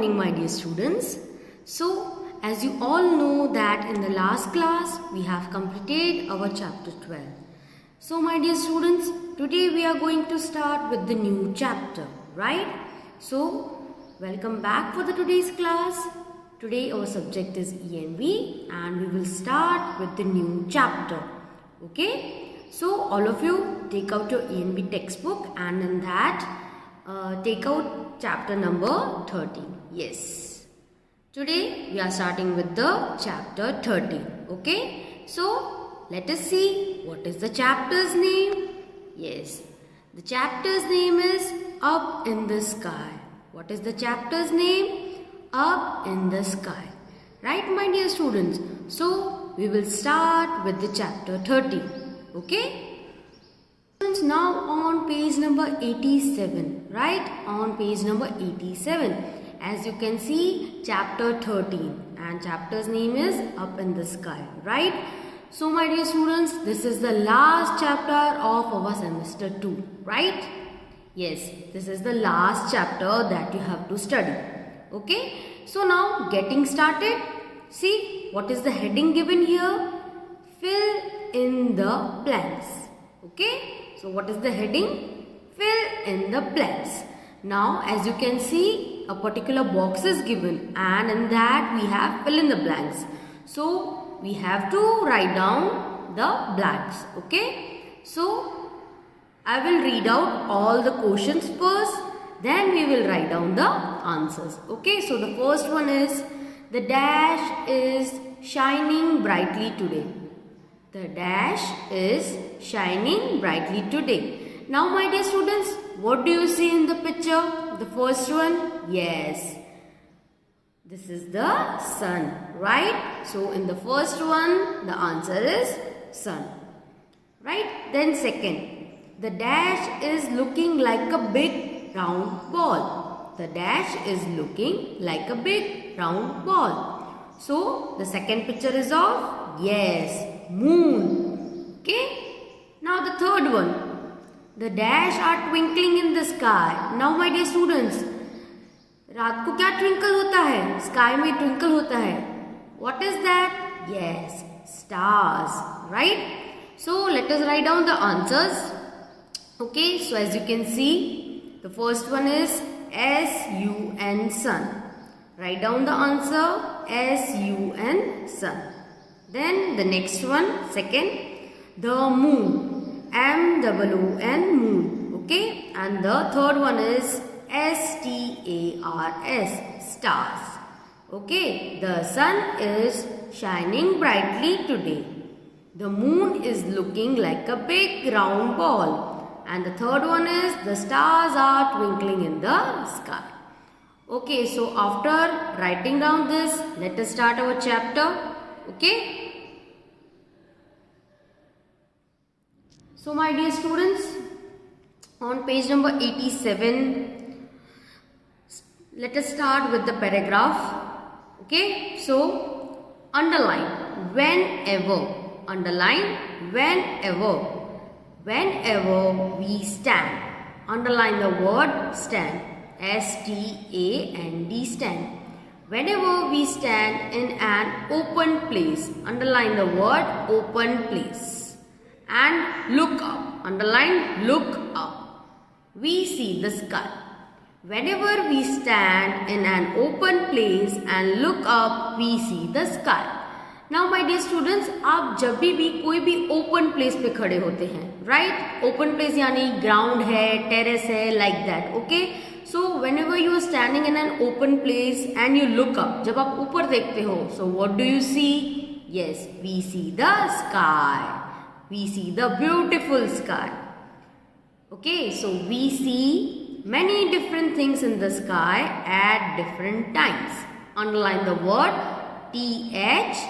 morning, my dear students. So, as you all know that in the last class, we have completed our chapter 12. So, my dear students, today we are going to start with the new chapter, right? So, welcome back for the today's class. Today our subject is ENV and we will start with the new chapter, okay? So, all of you take out your ENV textbook and in that take out chapter number 13. Yes. Today we are starting with the chapter 13. Okay. So let us see what is the chapter's name. Yes. The chapter's name is Up in the Sky. What is the chapter's name? Up in the Sky. Right, my dear students? So we will start with the chapter 13. Okay. Now on page number 87, right? On page number 87, as you can see, chapter 13 and chapter's name is Up in the Sky, right? So my dear students, this is the last chapter of our semester 2, right? Yes, this is the last chapter that you have to study, okay? So now getting started, see what is the heading given here? Fill in the blanks, okay? So what is the heading? Fill in the blanks. Now as you can see, a particular box is given and in that we have fill in the blanks. So we have to write down the blanks. Okay. So I will read out all the questions first. Then we will write down the answers. Okay. So the first one is, the dash is shining brightly today. The dash is shining brightly today. Now my dear students, what do you see in the picture? The first one? Yes. This is the sun, right? So in the first one, the answer is sun. Right? Then second, the dash is looking like a big round ball. The dash is looking like a big round ball. So the second picture is of, yes, moon. Okay. Now the third one. The dash are twinkling in the sky. Now my dear students, रात को क्या twinkle होता है? Sky में twinkle होता है. What is that? Yes, stars. Right? So let us write down the answers. Okay. So as you can see, the first one is S-U-N, sun. Write down the answer S-U-N, sun. Then the next one, second, the moon, M-O-O-N, moon, okay. And the third one is S-T-A-R-S, stars, okay. The sun is shining brightly today. The moon is looking like a big round ball. And the third one is, the stars are twinkling in the sky. Okay, so after writing down this, let us start our chapter. Okay. So my dear students, on page number 87, let us start with the paragraph. Okay. So underline whenever. Underline whenever. Whenever we stand. Underline the word stand. S-T-A-N-D, stand. Whenever we stand in an open place, underline the word open place. And look up, underline look up. We see the sky. Whenever we stand in an open place and look up, we see the sky. Now my dear students, आप जब भी कोई भी open place पे खड़े होते हैं, right? Open place यानी ground है, terrace है, like that, okay? So whenever you are standing in an open place and you look up, जब आप ऊपर देखते हो, so what do you see? Yes, we see the sky. We see the beautiful sky. Okay, so we see many different things in the sky at different times. Underline the word T-H-I-N-G-S,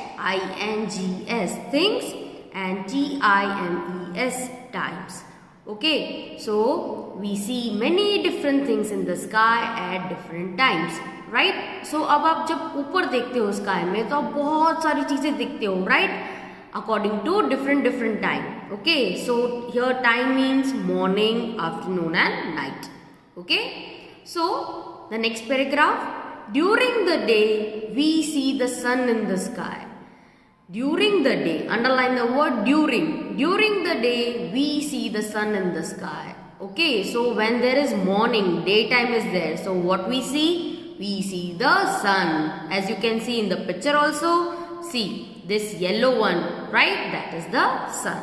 things, and T-I-M-E-S, times. Okay, so we see many different things in the sky at different times, right? So अब आप जब ऊपर देखते हो sky में तो आप बहुत सारी चीजें देखते हो, right? According to different time. Okay, so here time means morning, afternoon and night. Okay, so the next paragraph, during the day we see the sun in the sky. During the day, underline the word during. During the day we see the sun in the sky. Okay, so when there is morning, daytime is there. So what we see? We see the sun. As you can see in the picture also, see this yellow one, right? That is the sun.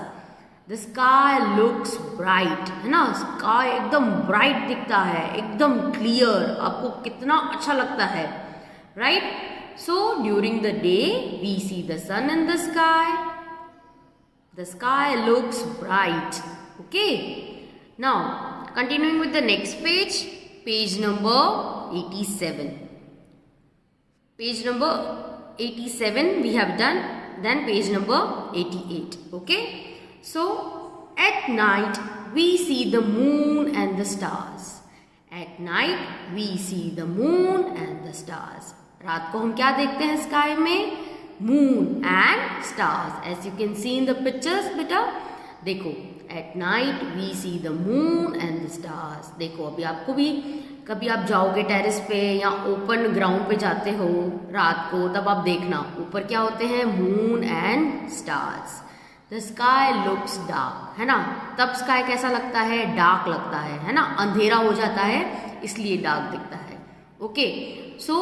The sky looks bright, है ना? Sky एकदम bright दिखता है, एकदम clear. आपको कितना अच्छा लगता है, right? So during the day we see the sun in the sky. The sky looks bright. Okay. Now continuing with the next page, page number 87. Page number 87 we have done. Then page number 88. Okay. So at night we see the moon and the stars. At night we see the moon and the stars. रात को हम क्या देखते हैं sky में? Moon and stars. As you can see in the pictures बेटा, देखो at night we see the moon and the stars. देखो अभी आपको भी कभी आप जाओगे टेरेस पे या ओपन ग्राउंड पे जाते हो रात को, तब आप देखना ऊपर क्या होते हैं? Moon and stars. The sky looks dark, है ना? तब स्काई कैसा लगता है? डार्क लगता है ना? अंधेरा हो जाता है इसलिए डार्क दिखता है. Okay, so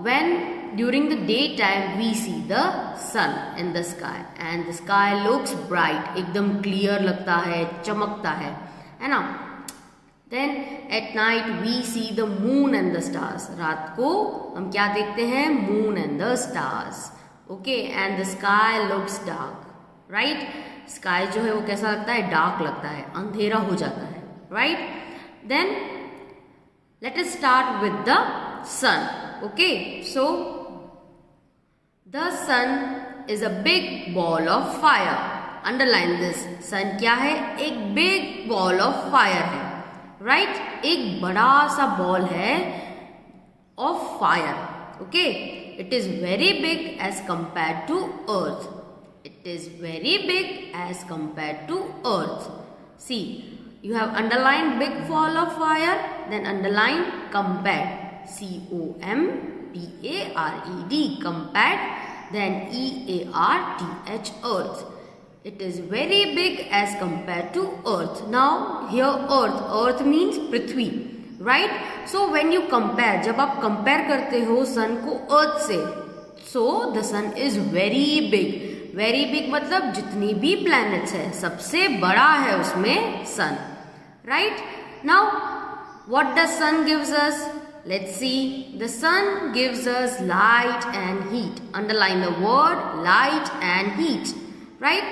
when during the daytime we see the sun in the sky and the sky looks bright, एकदम clear लगता है, चमकता है ना? Then at night we see the moon and the stars. रात को हम क्या देखते हैं? moon and the stars. Okay, and the sky looks dark, right? Sky जो है वो कैसा लगता है? dark लगता है, अंधेरा हो जाता है, right? Then let us start with the sun. Okay, so the sun is a big ball of fire. Underline this. Sun क्या है? एक big ball of fire है, right? एक बड़ा सा ball है of fire. Okay, it is very big as compared to earth. It is very big as compared to earth. See, you have underlined big ball of fire, then underline compared. COMPARED, compared, then EARTH, earth. It is very big as compared to earth. Now here earth means Prithvi, right? So when you compare, जब आप compare करते हो sun को earth से, so the sun is very big. Very big मतलब जितनी भी planets है सबसे बड़ा है उसमें sun, right? Now what does sun gives us? Let's see. The sun gives us light and heat. Underline the word light and heat. Right?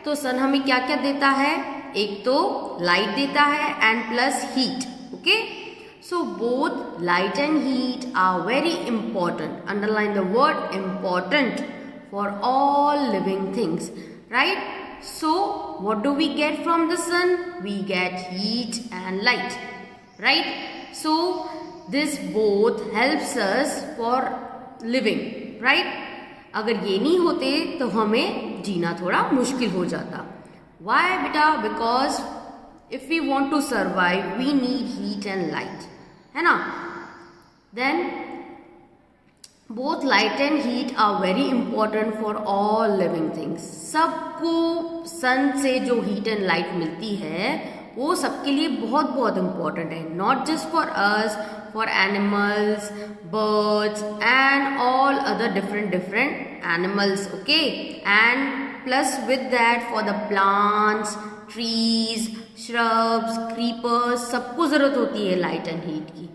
तो sun हमें क्या क्या देता है? एक तो light देता है and plus heat. Okay? So both light and heat are very important. Underline the word important for all living things. Right? So what do we get from the sun? We get heat and light. Right? So this both helps us for living, right? अगर ये नहीं होते तो हमें जीना थोड़ा मुश्किल हो जाता. Why बेटा? Because if we want to survive we need heat and light, है ना? Then both light and heat are very important for all living things. सबको sun से जो heat and light मिलती है वो सबके लिए बहुत बहुत इम्पोर्टेंट है. Not just for us, for animals, birds and all other different animals. Okay, and plus with that for the plants, trees, shrubs, creepers, सबको ज़रूरत होती है light and heat की.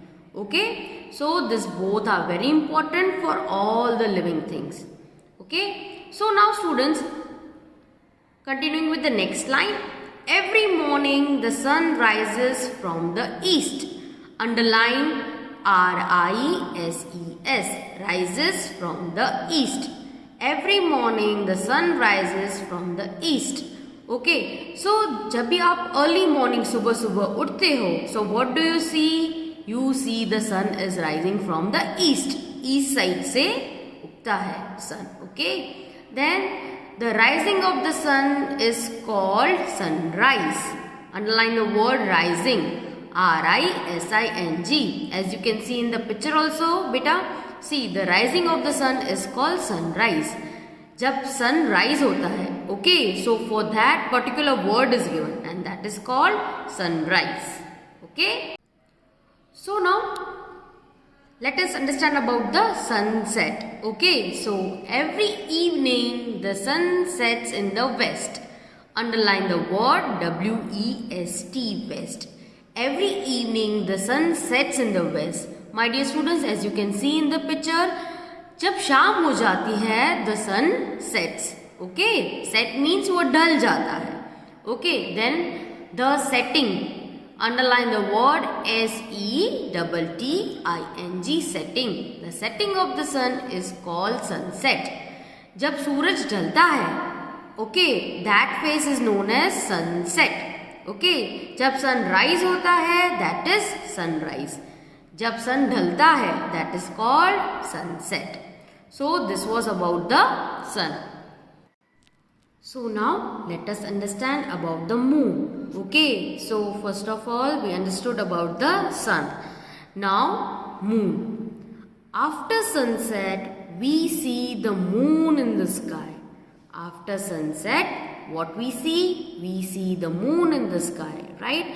Okay, so this both are very important for all the living things. Okay, so now students, continuing with the next line. Every morning the sun rises from the east. Underline RISES, rises from the east. Every morning the sun rises from the east. Okay, so जब भी आप early morning सुबह सुबह उठते हो, so what do you see? You see the sun is rising from the east. East side से उगता है sun. Okay, then the rising of the sun is called sunrise. Underline the word rising. RISING. As you can see in the picture also, beta, See, the rising of the sun is called sunrise. जब sunrise होता है, okay, so for that particular word is given and that is called sunrise. Okay. So now let us understand about the sunset. Okay, so every evening the sun sets in the west. Underline the word W-E-S-T, west. Every evening the sun sets in the west. My dear students, as you can see in the picture, जब शाम हो जाती है the sun sets. Okay, set means वो ढल जाता है. Okay, then the setting. Underline the word S-E-T-T-I-N-G, setting. The setting of the sun is called sunset. जब सूरज ढलता है, okay, that phase is known as sunset. Okay, जब sunrise होता है, that is sunrise. जब sun ढलता है, that is called sunset. So this was about the sun. So now let us understand about the moon. Okay, so first of all we understood about the sun. Now moon. After sunset we see the moon in the sky. After sunset what we see? We see the moon in the sky, right?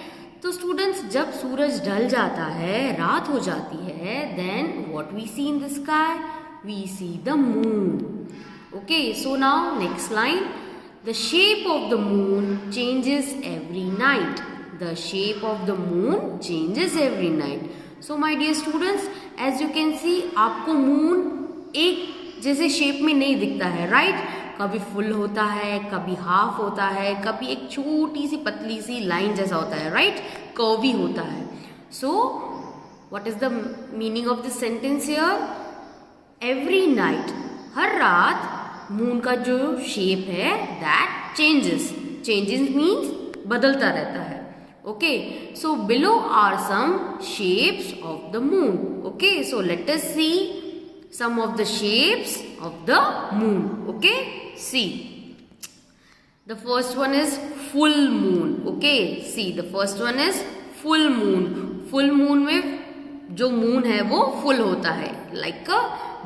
तो students, जब सूरज ढल जाता है, रात हो जाती है, then what we see in the sky? We see the moon. Okay, so now next line. The shape of the moon changes every night. The shape of the moon changes every night. So my dear students, as you can see, आपको moon एक जैसे shape में नहीं दिखता है, right? कभी full होता है, कभी half होता है, कभी एक छोटी सी पतली सी line जैसा होता है, right? Curvy होता है. So what is the meaning of this sentence here? Every night, हर रात मून का जो शेप है दैट चेंजेस मीन्स बदलता रहता है. Okay, so below are some shapes of the moon. Okay, so let us see some of the shapes of the moon. Okay, see the first one is full moon. Okay, see the first one is full moon. Full moon में जो moon है वो full होता है, like a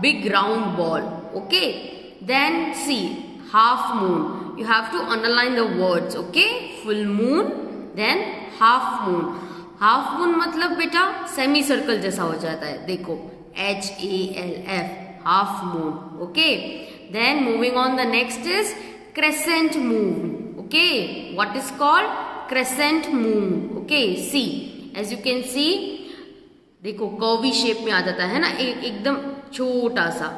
big round ball. Okay, then see half moon. You have to underline the words. Okay, full moon, then half moon. half moon मतलब बेटा semi circle जैसा हो जाता है. देखो HALF, half moon. Okay, then moving on, the next is crescent moon. Okay, what is called crescent moon? Okay, see, as you can see, देखो curvy shape में आ जाता है ना, एकदम छोटा सा.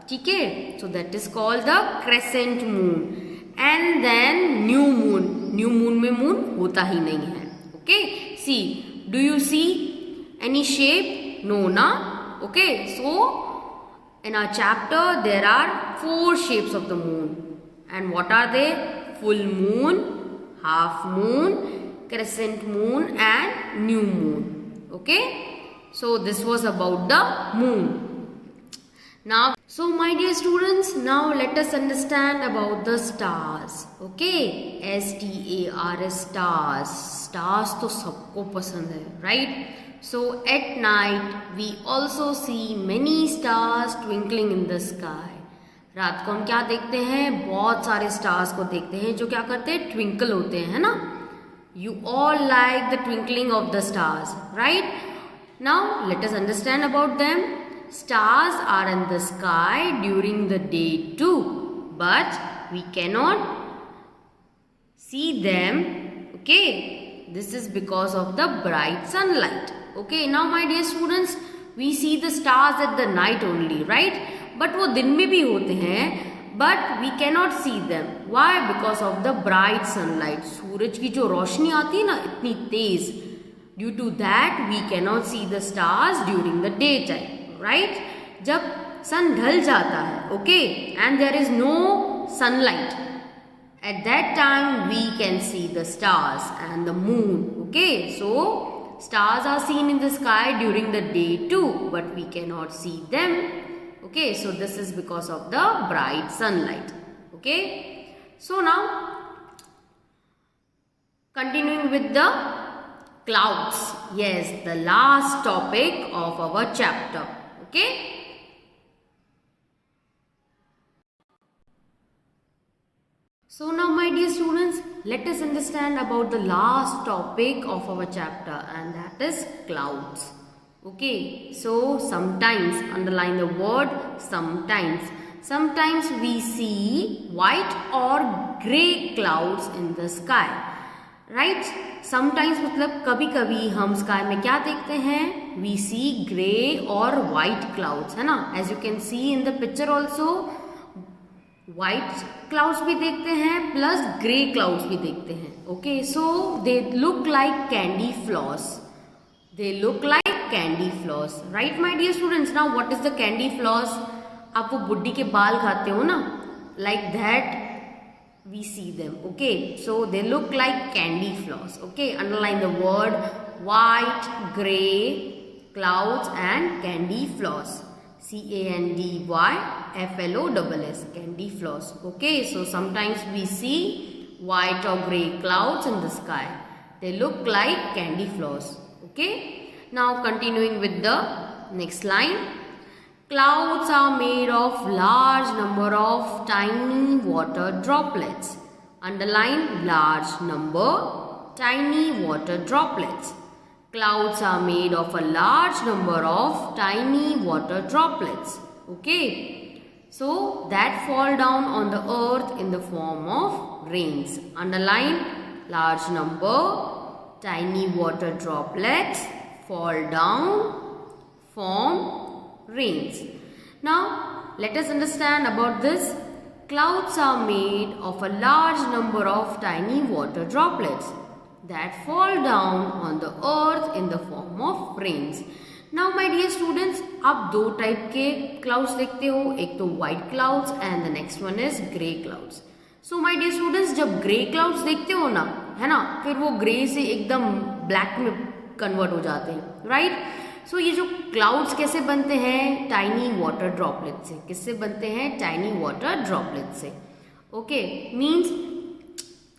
ठीक है, so that is called the crescent moon. And then new moon. New moon में मून होता ही नहीं है. Okay, see, do you see any shape? No ना. Okay, so in our chapter there are 4 shapes of the moon. And what are they? Full moon, half moon, crescent moon and new moon. Okay, so this was about the moon. Now, so my dear students, now let us understand about the stars. Okay, S-T-A-R-S, stars. Stars तो सबको पसंद है, right? So at night we also see many stars twinkling in the sky. रात को हम क्या देखते हैं? बहुत सारे stars को देखते हैं जो क्या करते हैं? Twinkle होते हैं, है ना? You all like the twinkling of the stars, right? Now let us understand about them. Stars are in the sky during the day too, but we cannot see them. Okay, this is because of the bright sunlight. Okay, now my dear students, we see the stars at the night only, right? But वो दिन में भी होते हैं, but we cannot see them. Why? Because of the bright sunlight. सूरज की जो रोशनी आती है ना इतनी तेज, due to that we cannot see the stars during the daytime. Right? जब सन ढल जाता है, okay, and there is no sunlight, at that time we can see the stars and the moon. Okay, so stars are seen in the sky during the day too, but we cannot see them. Okay, so this is because of the bright sunlight. Okay, so now continuing with the clouds. Yes, the last topic of our chapter. Okay, So now my dear students, let us understand about the last topic of our chapter, and that is clouds. Okay, so sometimes, underline the word sometimes. Sometimes we see white or grey clouds in the sky. Right? Sometimes मतलब कभी कभी हम sky में क्या देखते हैं? We see grey और white clouds, है ना? As you can see in the picture also, white clouds भी देखते हैं plus grey clouds भी देखते हैं. Okay, so they look like candy floss. They look like candy floss, right, my dear students? Now, what is the candy floss? आप वो बुड्ढी के बाल खाते हो ना? Like that, we see them. Okay, so they look like candy floss. Okay, underline the word white, gray, clouds, and candy floss. CANDYFLOSS, candy floss. Okay, so sometimes we see white or gray clouds in the sky. They look like candy floss. Okay, now continuing with the next line. Clouds are made of large number of tiny water droplets. Underline large number, tiny water droplets. Clouds are made of a large number of tiny water droplets. Okay, so that fall down on the earth in the form of rains. Underline large number, tiny water droplets fall down, form rains. Now, let us understand about this. Clouds are made of a large number of tiny water droplets that fall down on the earth in the form of rains. Now, my dear students, आप दो type के clouds देखते हो, एक तो white clouds and the next one is grey clouds. So, my dear students, जब grey clouds देखते हो ना, है ना, फिर वो grey से एकदम black में convert हो जाते हैं, right? So, ये जो clouds कैसे बनते हैं? Tiny water droplets से. किससे बनते हैं? Tiny water droplets से. Okay, means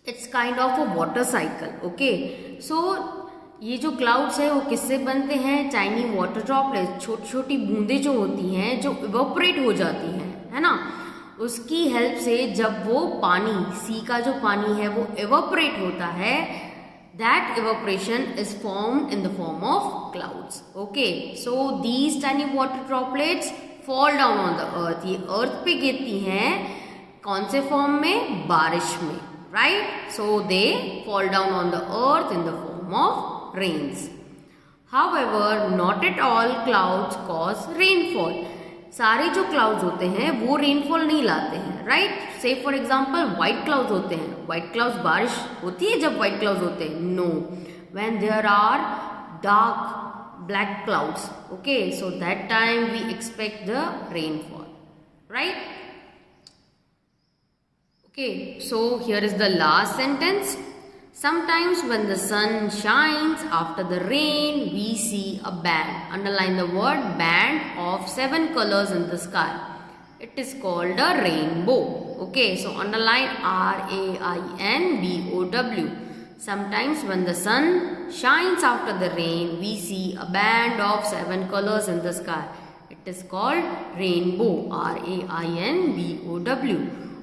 it's kind of a water cycle. Okay, so ये जो clouds है वो किससे बनते हैं? Tiny water droplets, छोटी छोटी बूंदें जो होती हैं, जो evaporate हो जाती हैं, है ना, उसकी हेल्प से जब वो पानी, सी का जो पानी है वो evaporate होता है, that evaporation is formed in the form of clouds. Okay, so these tiny water droplets fall down on the earth. ये earth पे गिरती हैं कौन से form में? बारिश में, right? So they fall down on the earth in the form of rains. However, not at all clouds cause rainfall. सारे जो clouds होते हैं वो rainfall नहीं लाते हैं, right? Say for example, white clouds होते हैं. White clouds बारिश होती है जब white clouds होते हैं? No. When there are dark black clouds, okay, so that time we expect the rainfall, right? Okay, so here is the last sentence. Sometimes when the sun shines after the rain, we see a band. Underline the word band of 7 colors in the sky. It is called a rainbow. Okay, so underline RAINBOW. Sometimes when the sun shines after the rain, we see a band of 7 colors in the sky. It is called rainbow. RAINBOW.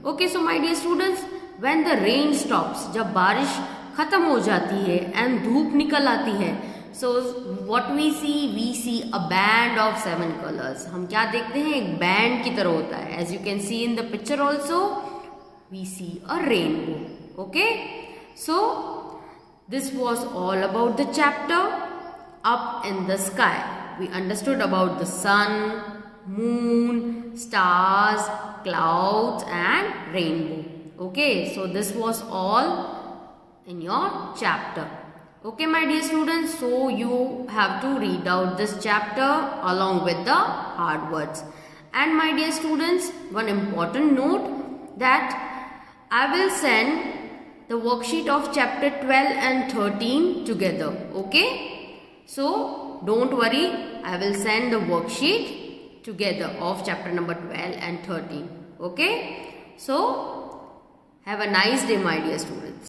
Okay, so my dear students, when the rain stops, जब बारिश खत्म हो जाती है and धूप निकल आती है, so what we see a band of 7 colors. हम क्या देखते हैं? एक band की तरह होता है. As you can see in the picture also, we see a rainbow. Okay, so this was all about the chapter Up in the Sky. We understood about the sun, moon, stars, clouds and rainbow. Okay, so this was all in your chapter. Okay, my dear students, so you have to read out this chapter along with the hard words. And my dear students, one important note that I will send the worksheet of chapter 12 and 13 together. Okay, so don't worry, I will send the worksheet together of chapter number 12 and 13. Okay, so have a nice day, my dear students.